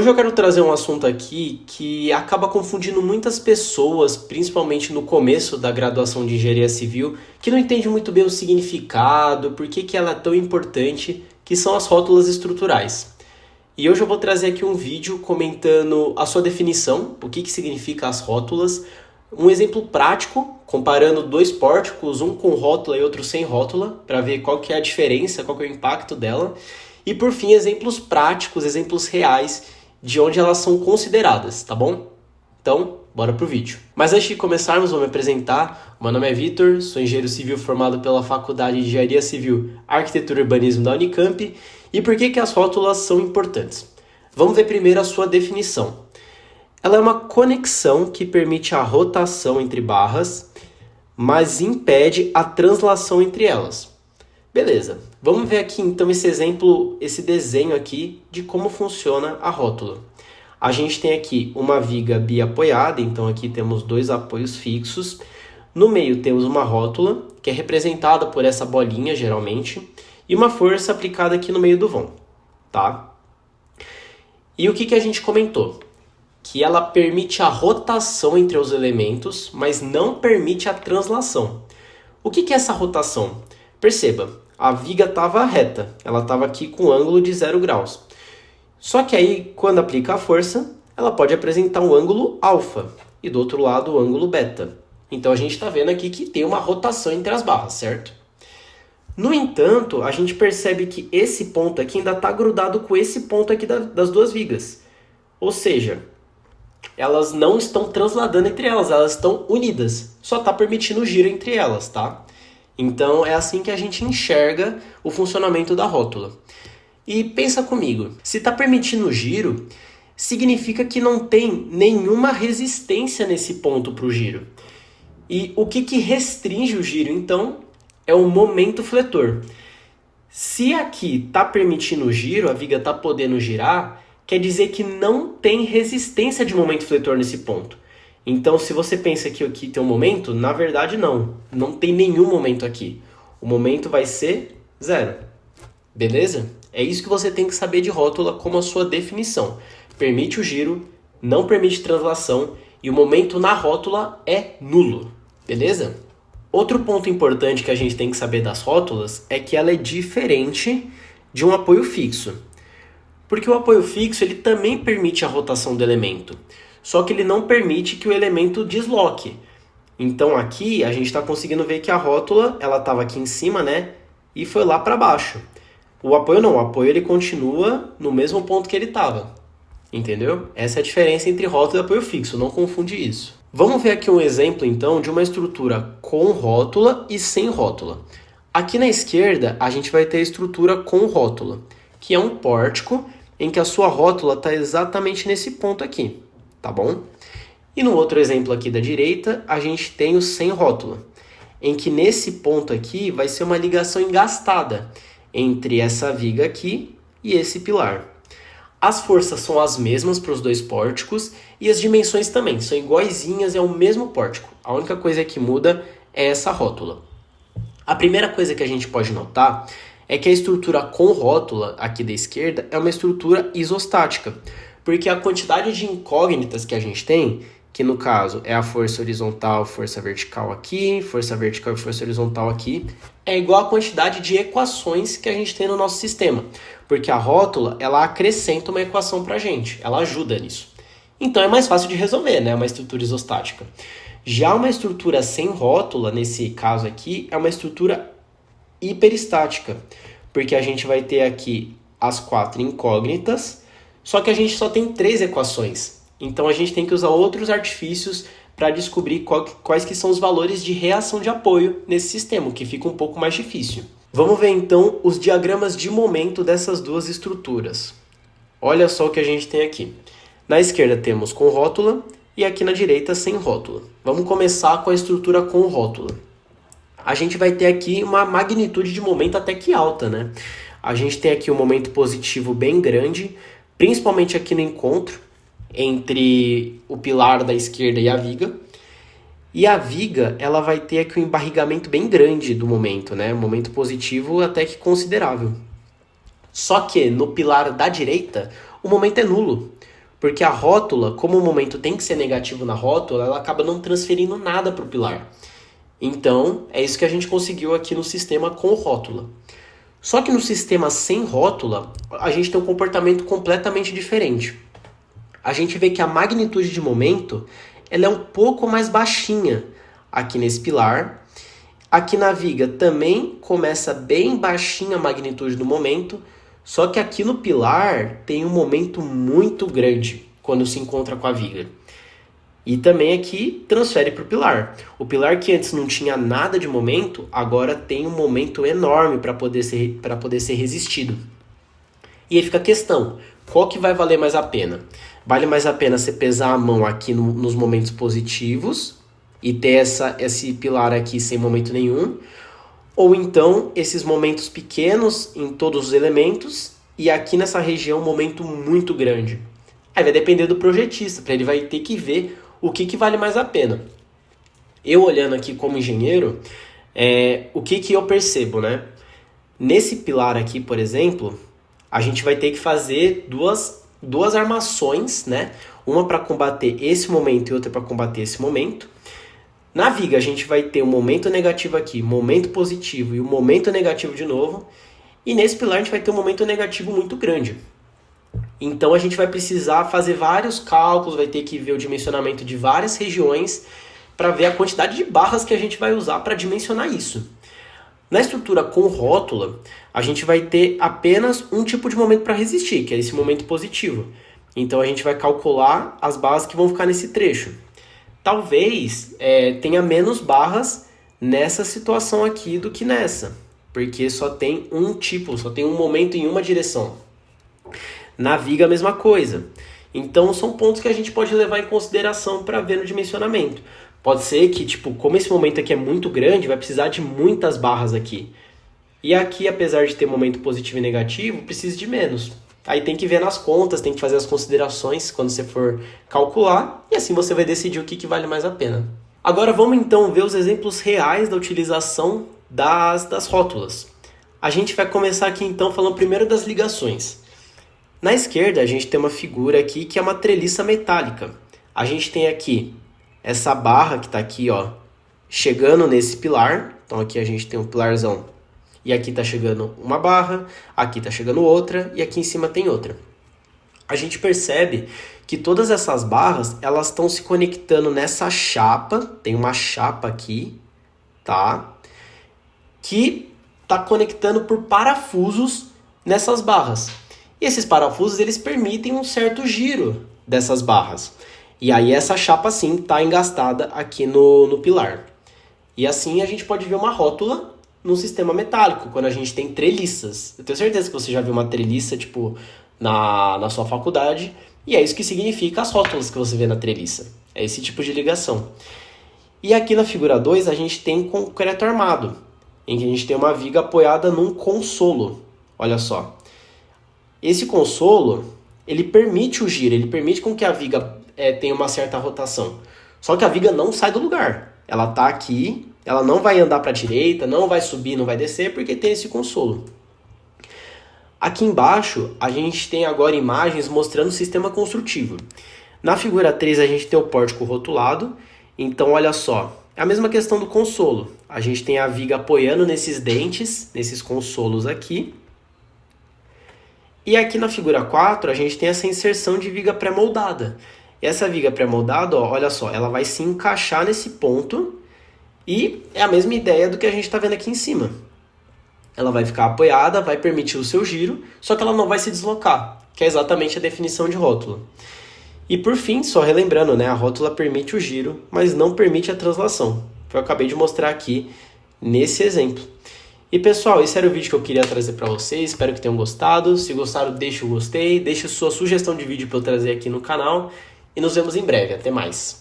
Hoje eu quero trazer um assunto aqui que acaba confundindo muitas pessoas, principalmente no começo da graduação de engenharia civil, que não entende muito bem o significado, por que ela é tão importante, que são as rótulas estruturais. E hoje eu vou trazer aqui um vídeo comentando a sua definição, o que significa as rótulas, um exemplo prático, comparando dois pórticos, um com rótula e outro sem rótula, para ver qual que é a diferença, qual que é o impacto dela. E por fim, exemplos práticos, exemplos reais, de onde elas são consideradas, tá bom? Então, bora pro vídeo. Mas antes de começarmos, vou me apresentar. Meu nome é Vitor, sou engenheiro civil formado pela Faculdade de Engenharia Civil, Arquitetura e Urbanismo da Unicamp. E por que as rótulas são importantes? Vamos ver primeiro a sua definição. Ela é uma conexão que permite a rotação entre barras, mas impede a translação entre elas. Beleza, vamos ver aqui então esse exemplo, esse desenho aqui de como funciona a rótula. A gente tem aqui uma viga biapoiada, então aqui temos dois apoios fixos. No meio temos uma rótula, que é representada por essa bolinha geralmente, e uma força aplicada aqui no meio do vão, tá? E o que a gente comentou? Que ela permite a rotação entre os elementos, mas não permite a translação. O que é essa rotação? Perceba, a viga estava reta, ela estava aqui com um ângulo de 0 graus. Só que aí, quando aplica a força, ela pode apresentar um ângulo alfa e do outro lado o ângulo beta. Então a gente está vendo aqui que tem uma rotação entre as barras, certo? No entanto, a gente percebe que esse ponto aqui ainda está grudado com esse ponto aqui das duas vigas. Ou seja, elas não estão transladando entre elas, elas estão unidas. Só está permitindo o giro entre elas, tá? Então, é assim que a gente enxerga o funcionamento da rótula. E pensa comigo, se está permitindo o giro, significa que não tem nenhuma resistência nesse ponto para o giro. E o que restringe o giro, então, é o momento fletor. Se aqui está permitindo o giro, a viga está podendo girar, quer dizer que não tem resistência de momento fletor nesse ponto. Então, se você pensa que aqui tem um momento, na verdade não tem nenhum momento aqui. O momento vai ser 0. Beleza? É isso que você tem que saber de rótula como a sua definição. Permite o giro, não permite translação e o momento na rótula é nulo. Beleza? Outro ponto importante que a gente tem que saber das rótulas é que ela é diferente de um apoio fixo. Porque o apoio fixo ele também permite a rotação do elemento. Só que ele não permite que o elemento desloque. Então aqui a gente está conseguindo ver que a rótula ela estava aqui em cima, né? E foi lá para baixo. O apoio não, o apoio ele continua no mesmo ponto que ele estava. Entendeu? Essa é a diferença entre rótula e apoio fixo, não confunde isso. Vamos ver aqui um exemplo então de uma estrutura com rótula e sem rótula. Aqui na esquerda a gente vai ter a estrutura com rótula, que é um pórtico em que a sua rótula está exatamente nesse ponto aqui. Tá bom? E no outro exemplo aqui da direita, a gente tem o sem rótula, em que nesse ponto aqui vai ser uma ligação engastada entre essa viga aqui e esse pilar. As forças são as mesmas para os dois pórticos e as dimensões também, são iguaizinhas, é o mesmo pórtico. A única coisa que muda é essa rótula. A primeira coisa que a gente pode notar é que a estrutura com rótula aqui da esquerda é uma estrutura isostática, porque a quantidade de incógnitas que a gente tem, que no caso é a força horizontal, força vertical aqui, força vertical e força horizontal aqui, é igual à quantidade de equações que a gente tem no nosso sistema. Porque a rótula, ela acrescenta uma equação pra gente, ela ajuda nisso. Então é mais fácil de resolver, né? Uma estrutura isostática. Já uma estrutura sem rótula, nesse caso aqui, é uma estrutura hiperestática, porque a gente vai ter aqui as 4 incógnitas, só que a gente só tem 3 equações. Então a gente tem que usar outros artifícios para descobrir quais que são os valores de reação de apoio nesse sistema, que fica um pouco mais difícil. Vamos ver então os diagramas de momento dessas duas estruturas. Olha só o que a gente tem aqui. Na esquerda temos com rótula e aqui na direita sem rótula. Vamos começar com a estrutura com rótula. A gente vai ter aqui uma magnitude de momento até que alta, né? A gente tem aqui um momento positivo bem grande, principalmente aqui no encontro entre o pilar da esquerda e a viga. E a viga, ela vai ter aqui um embarrigamento bem grande do momento, né? Um momento positivo até que considerável. Só que no pilar da direita, o momento é nulo, Porque a rótula, como o momento tem que ser negativo na rótula, ela acaba não transferindo nada para o pilar. Então, é isso que a gente conseguiu aqui no sistema com rótula. Só que no sistema sem rótula, a gente tem um comportamento completamente diferente. A gente vê que a magnitude de momento ela é um pouco mais baixinha aqui nesse pilar. Aqui na viga também começa bem baixinha a magnitude do momento, só que aqui no pilar tem um momento muito grande quando se encontra com a viga. E também aqui transfere para o pilar. O pilar que antes não tinha nada de momento, agora tem um momento enorme para poder ser resistido. E aí fica a questão, qual que vai valer mais a pena? Vale mais a pena você pesar a mão aqui nos momentos positivos e ter esse pilar aqui sem momento nenhum, ou então esses momentos pequenos em todos os elementos e aqui nessa região um momento muito grande. Aí vai depender do projetista, ele vai ter que ver o que vale mais a pena. Eu olhando aqui como engenheiro, o que eu percebo, né? Nesse pilar aqui, por exemplo, a gente vai ter que fazer duas armações, né? Uma para combater esse momento e outra para combater esse momento. Na viga, a gente vai ter um momento negativo aqui, momento positivo e um momento negativo de novo. E nesse pilar a gente vai ter um momento negativo muito grande. Então a gente vai precisar fazer vários cálculos, vai ter que ver o dimensionamento de várias regiões para ver a quantidade de barras que a gente vai usar para dimensionar isso. Na estrutura com rótula, a gente vai ter apenas um tipo de momento para resistir, que é esse momento positivo. Então a gente vai calcular as barras que vão ficar nesse trecho. Talvez tenha menos barras nessa situação aqui do que nessa, porque só tem um tipo, só tem um momento em uma direção. Na viga a mesma coisa. Então são pontos que a gente pode levar em consideração para ver no dimensionamento. Pode ser que, como esse momento aqui é muito grande, vai precisar de muitas barras aqui. E aqui, apesar de ter momento positivo e negativo, precisa de menos. Aí tem que ver nas contas, tem que fazer as considerações quando você for calcular, e assim você vai decidir o que vale mais a pena. Agora vamos então ver os exemplos reais da utilização das rótulas. A gente vai começar aqui então falando primeiro das ligações. Na esquerda a gente tem uma figura aqui que é uma treliça metálica. A gente tem aqui essa barra que está aqui, ó, chegando nesse pilar. Então aqui a gente tem um pilarzão. E aqui está chegando uma barra, aqui está chegando outra e aqui em cima tem outra. A gente percebe que todas essas barras elas estão se conectando nessa chapa. Tem uma chapa aqui, tá? Que está conectando por parafusos nessas barras. E esses parafusos eles permitem um certo giro dessas barras. E aí essa chapa sim está engastada aqui no pilar. E assim a gente pode ver uma rótula num sistema metálico, quando a gente tem treliças. Eu tenho certeza que você já viu uma treliça na sua faculdade, e é isso que significa as rótulas que você vê na treliça. É esse tipo de ligação. E aqui na figura 2 a gente tem concreto armado, em que a gente tem uma viga apoiada num consolo. Olha só. Esse consolo, ele permite o giro, ele permite com que a viga tenha uma certa rotação. Só que a viga não sai do lugar. Ela está aqui, ela não vai andar para a direita, não vai subir, não vai descer, porque tem esse consolo. Aqui embaixo, a gente tem agora imagens mostrando o sistema construtivo. Na figura 3, a gente tem o pórtico rotulado. Então, olha só, é a mesma questão do consolo. A gente tem a viga apoiando nesses dentes, nesses consolos aqui. E aqui na figura 4, a gente tem essa inserção de viga pré-moldada. E essa viga pré-moldada, olha só, ela vai se encaixar nesse ponto e é a mesma ideia do que a gente está vendo aqui em cima. Ela vai ficar apoiada, vai permitir o seu giro, só que ela não vai se deslocar, que é exatamente a definição de rótula. E por fim, só relembrando, né, a rótula permite o giro, mas não permite a translação. Eu acabei de mostrar aqui nesse exemplo. E pessoal, esse era o vídeo que eu queria trazer para vocês, espero que tenham gostado. Se gostaram, deixe o gostei, deixe sua sugestão de vídeo para eu trazer aqui no canal. E nos vemos em breve, até mais!